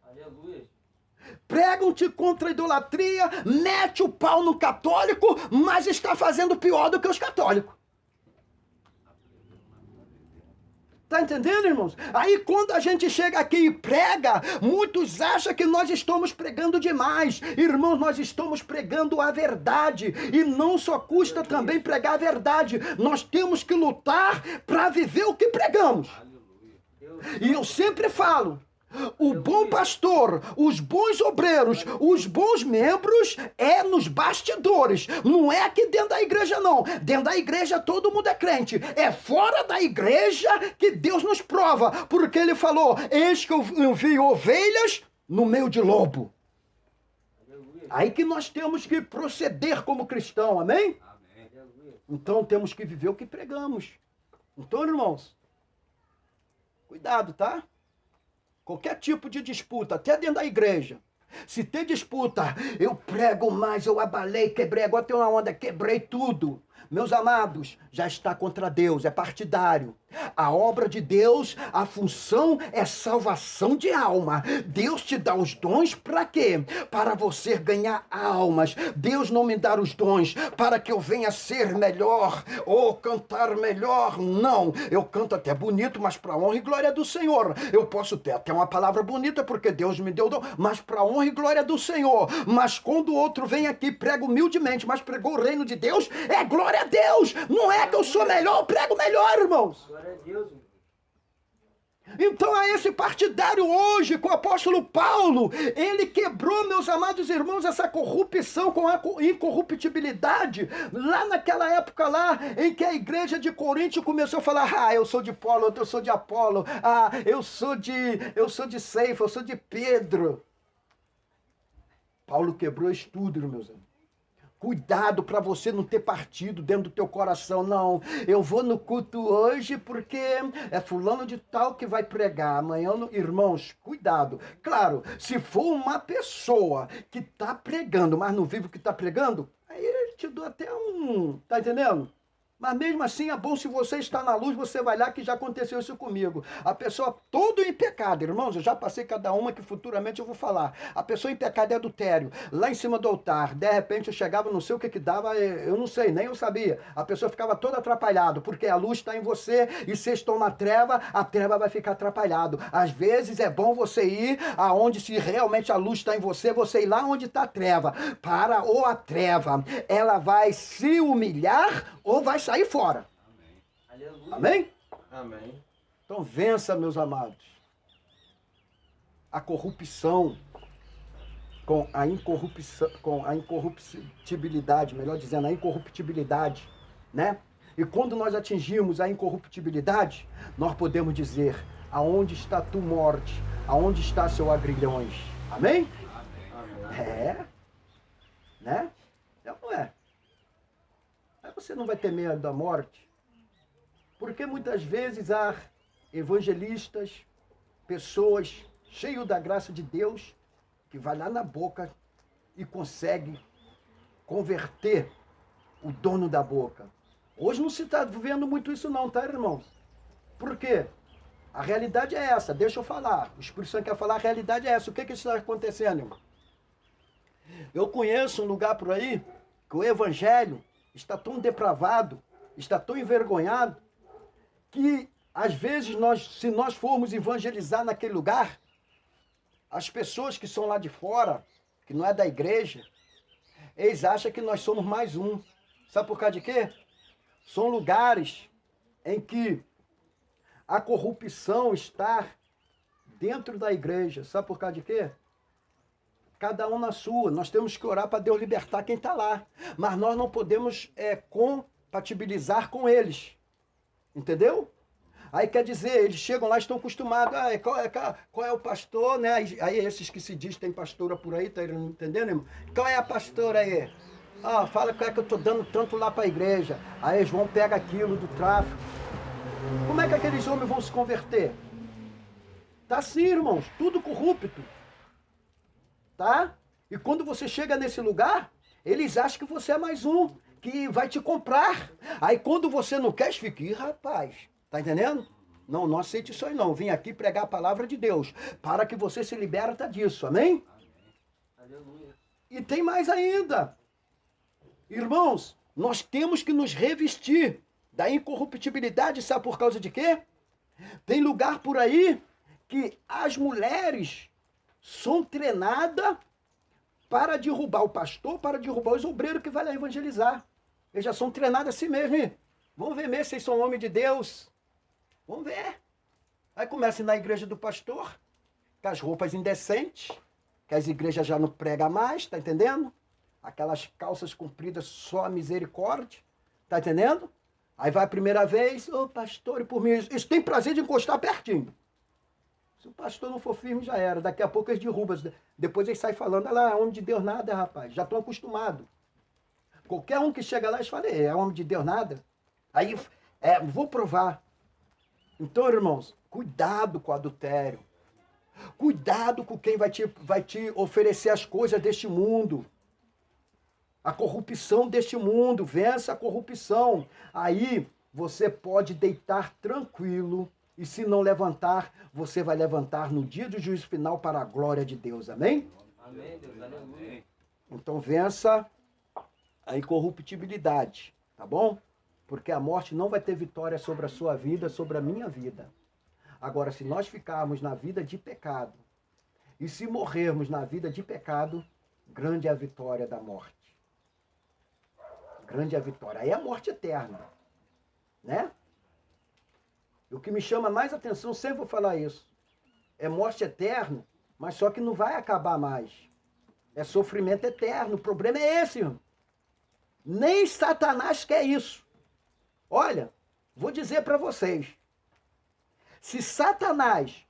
Aleluia. Pregam-te contra a idolatria, mete o pau no católico, mas está fazendo pior do que os católicos. Tá entendendo, irmãos? Aí quando a gente chega aqui e prega, muitos acham que nós estamos pregando demais. Irmãos, nós estamos pregando a verdade. E não só custa também pregar a verdade. Nós temos que lutar para viver o que pregamos. E eu sempre falo, O bom pastor, os bons obreiros, os bons membros é nos bastidores. Não é aqui dentro da igreja, não. Dentro da igreja todo mundo é crente. É fora da igreja que Deus nos prova. Porque ele falou, eis que eu envio ovelhas no meio de lobo. Aí que nós temos que proceder como cristão, amém? Então temos que viver o que pregamos. Então, irmãos, cuidado, tá? Qualquer tipo de disputa, até dentro da igreja. Se tem disputa, eu prego mais, eu abalei, quebrei, agora tem uma onda, quebrei tudo. Meus amados, já está contra Deus, é partidário. A obra de Deus, a função é salvação de alma. Deus te dá os dons para quê? Para você ganhar almas. Deus não me dá os dons para que eu venha ser melhor ou cantar melhor. Não, eu canto até bonito, mas para honra e glória do Senhor. Eu posso ter até uma palavra bonita porque Deus me deu o dom, mas para honra e glória do Senhor. Mas quando o outro vem aqui e prega humildemente, mas pregou o reino de Deus, é glória a Deus. Não é que eu sou melhor, eu prego melhor, irmãos. Glória a Deus. Então a esse partidário hoje, com o apóstolo Paulo, ele quebrou, meus amados irmãos, essa corrupção com a incorruptibilidade, lá naquela época lá, em que a igreja de Corinto começou a falar, eu sou de Paulo, eu sou de Apolo, eu sou de Ceifa, eu sou de Pedro. Paulo quebrou isso tudo, meus amigos. Cuidado para você não ter partido dentro do teu coração, não. Eu vou no culto hoje porque é fulano de tal que vai pregar. Amanhã, irmãos, cuidado. Claro, se for uma pessoa que está pregando, mas não vive o que está pregando, aí eu te dou até um... Tá entendendo? Mas mesmo assim é bom, se você está na luz, você vai lá, que já aconteceu isso comigo. A pessoa todo em pecado, irmãos, eu já passei cada uma que futuramente eu vou falar. A pessoa em pecado é adultério, lá em cima do altar, de repente eu chegava, não sei o que dava, eu não sei, nem eu sabia. A pessoa ficava toda atrapalhada, porque a luz está em você e vocês estão na treva, a treva vai ficar atrapalhado. Às vezes é bom você ir aonde se realmente a luz está em você ir lá onde está a treva. Ou a treva, ela vai se humilhar ou vai sair fora. Amém. Amém? Amém. Então vença, meus amados, a corrupção com a incorruptibilidade, melhor dizendo, a incorruptibilidade, né? E quando nós atingimos a incorruptibilidade, nós podemos dizer, aonde está tu, morte? Aonde está seu agrilhões? Amém? Amém. É. Né? Não é. Aí você não vai ter medo da morte. Porque muitas vezes há evangelistas, pessoas cheias da graça de Deus, que vai lá na boca e consegue converter o dono da boca. Hoje não se está vendo muito isso não, tá, irmãos? Por quê? A realidade é essa, deixa eu falar. O Espírito Santo quer falar, a realidade é essa. O que está acontecendo, irmão? Eu conheço um lugar por aí que o evangelho está tão depravado, está tão envergonhado, que às vezes se nós formos evangelizar naquele lugar, as pessoas que são lá de fora, que não é da igreja, eles acham que nós somos mais um. Sabe por causa de quê? São lugares em que a corrupção está dentro da igreja. Sabe por causa de quê? Cada um na sua. Nós temos que orar para Deus libertar quem está lá. Mas nós não podemos compatibilizar com eles. Entendeu? Aí quer dizer, eles chegam lá e estão acostumados. Qual é o pastor, né? Aí esses que se diz tem pastora por aí, tá entendendo, irmão? Qual é a pastora aí? Fala qual é que eu estou dando tanto lá para a igreja. Aí eles vão pegar aquilo do tráfico. Como é que aqueles homens vão se converter? Tá assim, irmãos, tudo corrupto. Tá? E quando você chega nesse lugar, eles acham que você é mais um, que vai te comprar. Aí quando você não quer, fica, rapaz, tá entendendo? Não aceite isso aí não. Vim aqui pregar a palavra de Deus, para que você se liberta disso, amém? Aleluia. E tem mais ainda. Irmãos, nós temos que nos revestir da incorruptibilidade, sabe por causa de quê? Tem lugar por aí que as mulheres são treinadas para derrubar o pastor, para derrubar os obreiros que vai lá evangelizar. Eles já são treinados assim mesmo, hein? Vamos ver mesmo se vocês são homens de Deus. Vamos ver. Aí começa na igreja do pastor, com as roupas indecentes, que as igrejas já não pregam mais, tá entendendo? Aquelas calças compridas, só a misericórdia, tá entendendo? Aí vai a primeira vez, ô pastor, e por mim, isso tem prazer de encostar pertinho. Se o pastor não for firme, já era. Daqui a pouco eles derrubam. Depois eles saem falando, lá, homem de Deus nada, rapaz. Já estão acostumados. Qualquer um que chega lá, eles falam, é homem de Deus nada. Aí, vou provar. Então, irmãos, cuidado com o adultério. Cuidado com quem vai te oferecer as coisas deste mundo. A corrupção deste mundo. Vença a corrupção. Aí, você pode deitar tranquilo. E se não levantar, você vai levantar no dia do juízo final para a glória de Deus. Amém? Amém, Deus. Aleluia. Então vença a incorruptibilidade, tá bom? Porque a morte não vai ter vitória sobre a sua vida, sobre a minha vida. Agora, se nós ficarmos na vida de pecado, e se morrermos na vida de pecado, grande é a vitória da morte. Grande é a vitória. Aí é a morte eterna, né? O que me chama mais atenção, sempre vou falar isso, é morte eterna, mas só que não vai acabar mais. É sofrimento eterno. O problema é esse, irmão. Nem Satanás quer isso. Olha, vou dizer para vocês. Se Satanás,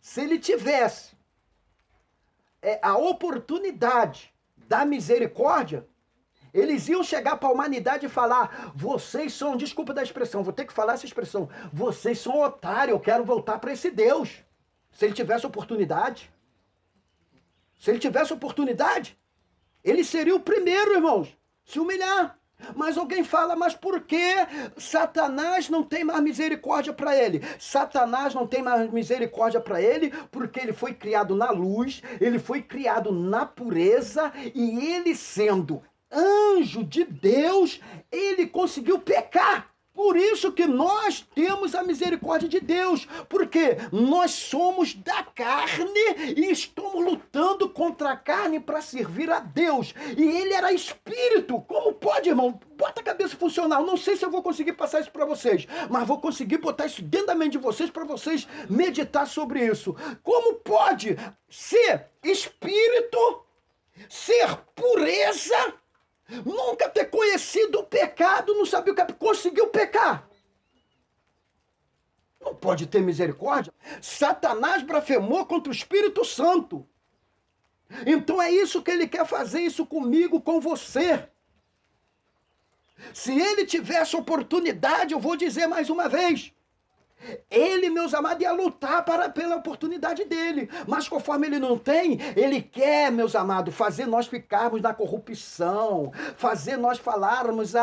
se ele tivesse a oportunidade da misericórdia, eles iam chegar para a humanidade e falar, vocês são, desculpa da expressão, vou ter que falar essa expressão, vocês são otários, eu quero voltar para esse Deus. Se ele tivesse oportunidade. Se ele tivesse oportunidade, ele seria o primeiro, irmãos, se humilhar. Mas alguém fala, mas por que Satanás não tem mais misericórdia para ele? Satanás não tem mais misericórdia para ele porque ele foi criado na luz, ele foi criado na pureza e ele sendo anjo de Deus, ele conseguiu pecar. Por isso que nós temos a misericórdia de Deus, porque nós somos da carne e estamos lutando contra a carne para servir a Deus. E ele era espírito. Como pode, irmão? Bota a cabeça funcional. Não sei se eu vou conseguir passar isso para vocês, mas vou conseguir botar isso dentro da mente de vocês para vocês meditar sobre isso. Como pode ser espírito, ser pureza, nunca ter conhecido o pecado, não sabia o que conseguiu pecar? Não pode ter misericórdia. Satanás blasfemou contra o Espírito Santo. Então é isso que ele quer fazer, isso comigo, com você. Se ele tivesse oportunidade, eu vou dizer mais uma vez, ele, meus amados, ia lutar pela oportunidade dele. Mas conforme ele não tem, ele quer, meus amados, fazer nós ficarmos na corrupção. Fazer nós falarmos,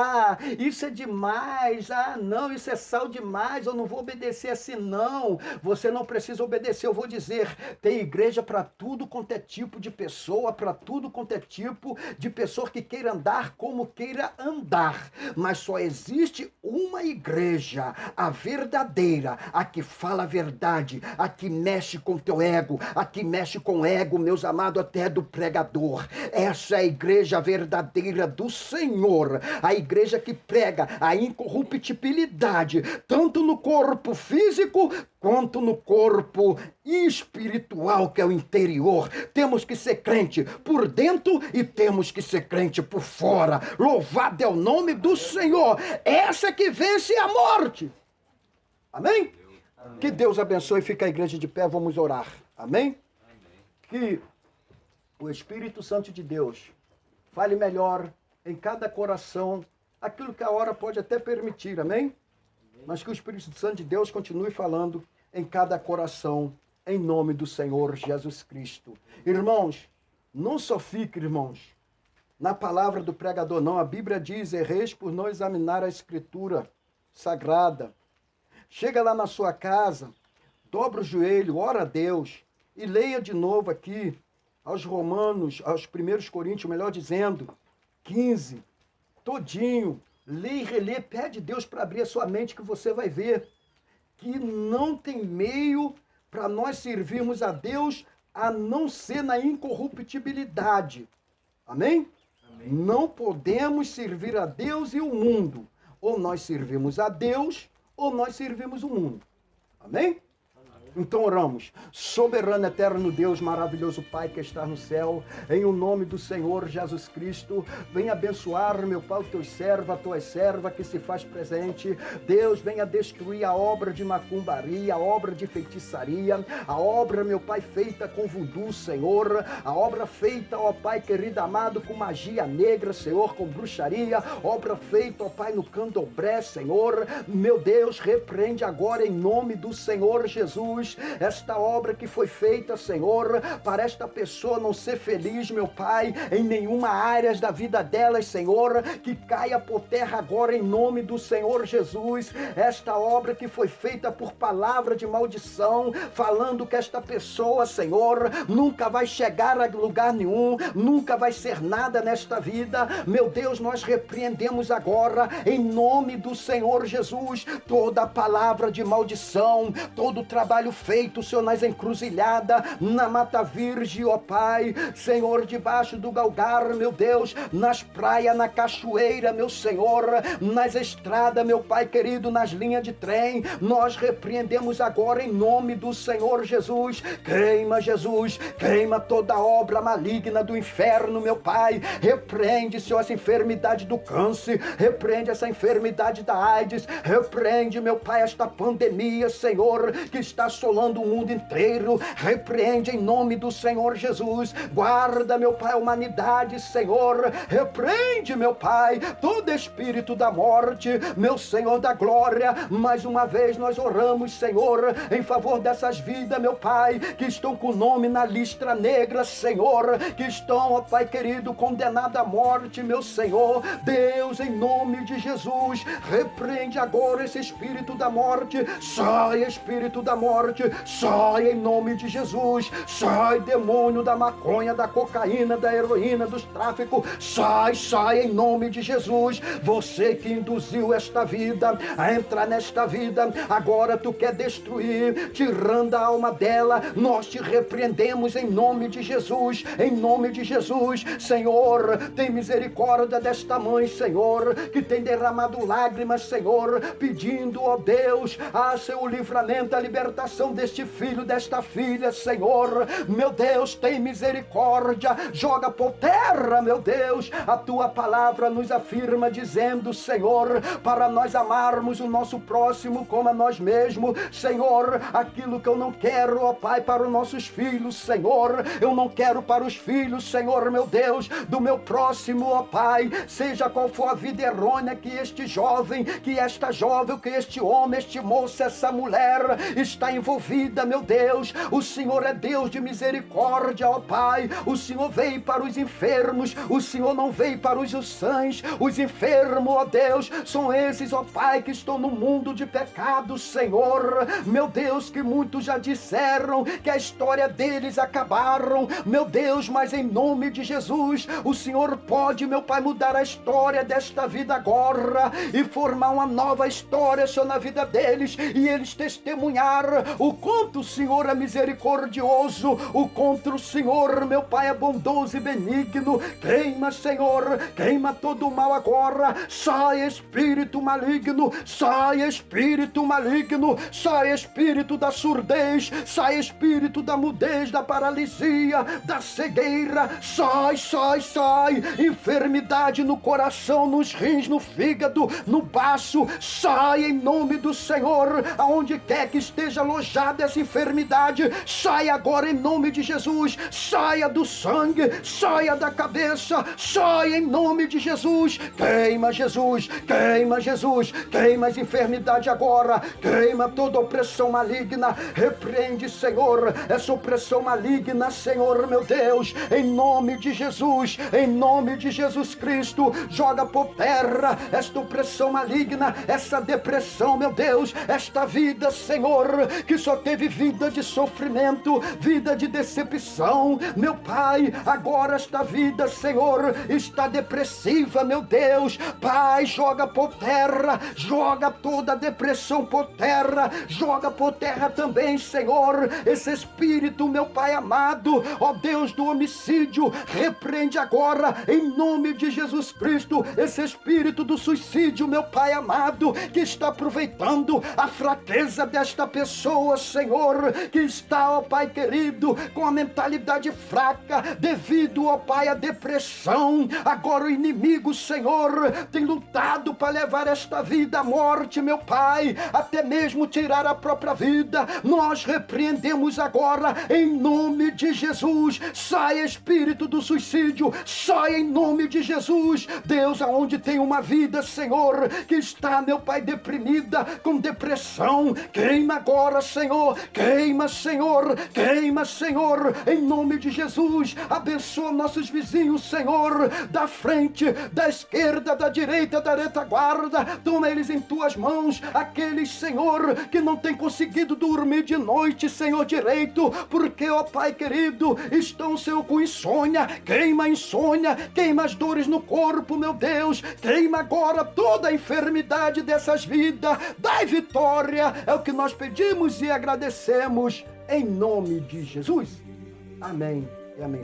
isso é demais. Não, isso é sal demais. Eu não vou obedecer assim, não. Você não precisa obedecer. Eu vou dizer, tem igreja para tudo quanto é tipo de pessoa, para tudo quanto é tipo de pessoa que queira andar como queira andar. Mas só existe uma igreja, a verdadeira, a que fala a verdade, a que mexe com teu ego, a que mexe com o ego, meus amados, até do pregador. Essa é a igreja verdadeira do Senhor, a igreja que prega a incorruptibilidade, tanto no corpo físico, quanto no corpo espiritual, que é o interior. Temos que ser crente por dentro e temos que ser crente por fora. Louvado é o nome do Senhor. Essa que vence a morte. Amém? Amém? Que Deus abençoe. Fica a igreja de pé, vamos orar. Amém? Amém? Que o Espírito Santo de Deus fale melhor em cada coração aquilo que a hora pode até permitir. Amém? Mas que o Espírito Santo de Deus continue falando em cada coração, em nome do Senhor Jesus Cristo. Irmãos, não só fique, irmãos, na palavra do pregador, não. A Bíblia diz, erreis por não examinar a Escritura Sagrada. Chega lá na sua casa, dobra o joelho, ora a Deus e leia de novo aqui aos Romanos, aos 1 Coríntios, melhor dizendo, 15, todinho. Lê e relê, pede Deus para abrir a sua mente que você vai ver que não tem meio para nós servirmos a Deus a não ser na incorruptibilidade. Amém? Amém? Não podemos servir a Deus e o mundo. Ou nós servimos a Deus ou nós servimos o mundo. Amém? Amém? Então oramos, soberano, eterno Deus, maravilhoso Pai que está no céu, em o nome do Senhor Jesus Cristo, venha abençoar, meu Pai, os teus servos, a tua serva que se faz presente. Deus, venha destruir a obra de macumbaria, a obra de feitiçaria, a obra, meu Pai, feita com voodoo, Senhor, a obra feita, ó Pai querido amado, com magia negra, Senhor, com bruxaria, obra feita, ó Pai, no candomblé, Senhor, meu Deus, repreende agora em nome do Senhor Jesus, esta obra que foi feita, Senhor, para esta pessoa não ser feliz, meu Pai, em nenhuma área da vida delas, Senhor, que caia por terra agora em nome do Senhor Jesus, esta obra que foi feita por palavra de maldição, falando que esta pessoa, Senhor, nunca vai chegar a lugar nenhum, nunca vai ser nada nesta vida, meu Deus, nós repreendemos agora, em nome do Senhor Jesus, toda palavra de maldição, todo trabalho feito, Senhor, nas encruzilhadas, na Mata Virgem, ó Pai, Senhor, debaixo do galgar, meu Deus, nas praias, na cachoeira, meu Senhor, nas estradas, meu Pai querido, nas linhas de trem, nós repreendemos agora em nome do Senhor Jesus, queima Jesus, queima toda obra maligna do inferno, meu Pai, repreende, Senhor, essa enfermidade do câncer, repreende essa enfermidade da AIDS, repreende, meu Pai, esta pandemia, Senhor, que está assolando o mundo inteiro, repreende em nome do Senhor Jesus, guarda, meu Pai, a humanidade, Senhor, repreende, meu Pai, todo espírito da morte, meu Senhor da glória, mais uma vez nós oramos, Senhor, em favor dessas vidas, meu Pai, que estão com o nome na lista negra, Senhor, que estão, ó Pai querido, condenados à morte, meu Senhor, Deus, em nome de Jesus, repreende agora esse espírito da morte, sai espírito da morte, sai em nome de Jesus, sai demônio da maconha, da cocaína, da heroína, dos tráficos, sai em nome de Jesus, você que induziu esta vida a entrar nesta vida, agora tu quer destruir, tirando a alma dela, nós te repreendemos em nome de Jesus, Senhor, tem misericórdia desta mãe, Senhor, que tem derramado lágrimas, Senhor, pedindo, ó Deus, a seu livramento, a libertação deste filho, desta filha, Senhor, meu Deus, tem misericórdia, joga por terra, meu Deus, a tua palavra nos afirma dizendo, Senhor, para nós amarmos o nosso próximo como a nós mesmos, Senhor, aquilo que eu não quero, ó Pai, para os nossos filhos, Senhor, eu não quero para os filhos, Senhor, meu Deus, do meu próximo, ó Pai, seja qual for a vida errônea que este jovem, que esta jovem, que este homem, este moço, essa mulher está envolvida, meu Deus, o Senhor é Deus de misericórdia, ó Pai, o Senhor veio para os enfermos, o Senhor não veio para os sãos, os enfermos, ó Deus, são esses, ó Pai, que estão no mundo de pecado, Senhor, meu Deus, que muitos já disseram que a história deles acabaram, meu Deus, mas em nome de Jesus, o Senhor pode, meu Pai, mudar a história desta vida agora e formar uma nova história, Senhor, na vida deles, e eles testemunhar o quanto o Senhor é misericordioso, o quanto o Senhor, meu Pai, é bondoso e benigno. Queima, Senhor, queima todo o mal agora, sai espírito maligno, sai espírito maligno, sai espírito da surdez, sai espírito da mudez, da paralisia, da cegueira, sai, enfermidade no coração, nos rins, no fígado, no baço, sai em nome do Senhor, aonde quer que esteja alojada essa enfermidade, sai agora em nome de Jesus, saia do sangue, saia da cabeça, saia em nome de Jesus, queima Jesus, queima Jesus, queima as enfermidades agora, queima toda opressão maligna, repreende, Senhor, essa opressão maligna, Senhor, meu Deus, em nome de Jesus, em nome de Jesus Cristo, joga por terra esta opressão maligna, essa depressão, meu Deus, esta vida, Senhor, que só teve vida de sofrimento, vida de decepção, meu Pai, agora esta vida, Senhor, está depressiva, meu Deus, Pai, joga por terra, joga toda a depressão por terra, joga por terra também, Senhor, esse espírito, meu Pai amado, ó Deus do homicídio, repreende agora, em nome de Jesus Cristo, esse espírito do suicídio, meu Pai amado, que está aproveitando a fraqueza desta pessoa, pessoa, Senhor, que está, ó Pai querido, com a mentalidade fraca, devido, ó Pai, à depressão. Agora o inimigo, Senhor, tem lutado para levar esta vida à morte, meu Pai, até mesmo tirar a própria vida. Nós repreendemos agora, em nome de Jesus. Sai, espírito do suicídio, sai em nome de Jesus. Deus, aonde tem uma vida, Senhor, que está, meu Pai, deprimida, com depressão, queima agora, Senhor, queima, Senhor, queima, Senhor, em nome de Jesus. Abençoa nossos vizinhos, Senhor, da frente, da esquerda, da direita, da retaguarda. Toma eles em tuas mãos, aqueles, Senhor, que não têm conseguido dormir de noite, Senhor, direito, porque, ó Pai querido, estão, Senhor, com insônia. Queima a insônia, queima as dores no corpo, meu Deus, queima agora toda a enfermidade dessas vidas. Dai vitória, é o que nós pedimos e agradecemos, em nome de Jesus. Amém e amém.